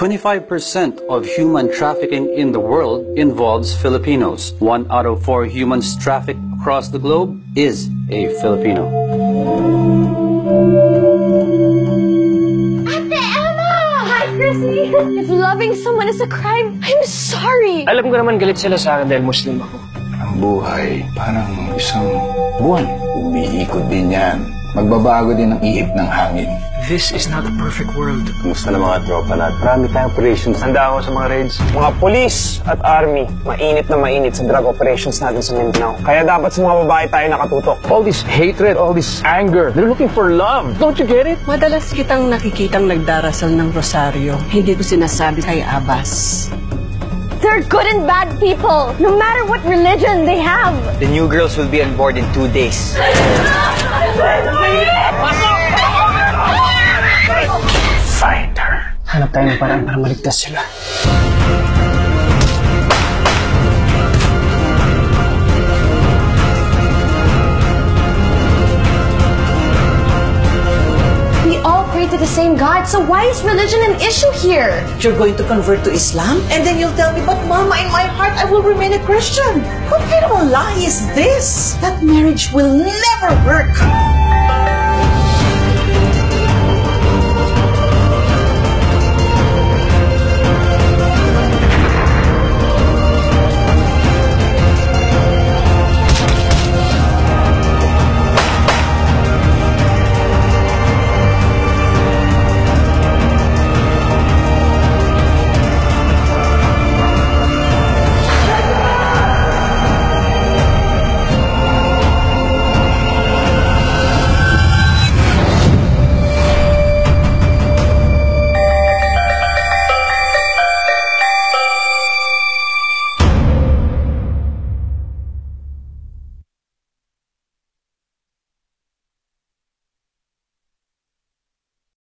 25% of human trafficking in the world involves Filipinos. 1 out of 4 humans trafficked across the globe is a Filipino. Ate Emma! Hi, Chrissy! If loving someone is a crime, I'm sorry! Alam ko naman galit sila sa akin dahil Muslim ako. Ang buhay, parang isang buwan. Umiikot din yan. Magbabago din ang ihip ng hangin. This is not a perfect world. Kumusta na mga tropa natin? Marami tayong operations. Handa ako sa mga raids. Mga police at army, mainit na mainit sa drug operations natin sa Mindanao. Kaya dapat sa mga babae tayo nakatutok. All this hatred, all this anger, they're looking for love. Don't you get it? Madalas kitang nakikitang nagdarasal ng rosaryo. Hindi ko sinasabi kay Abbas. They're good and bad people, no matter what religion they have. The new girls will be on board in 2 days. Find her. Hanap tayo ng paraan para maligtas sila. We all pray to the same God, so why is religion an issue here? You're going to convert to Islam? And then you'll tell me, but Mama, in my heart, I will remain a Christian. What kind of a lie is this? That marriage will never work.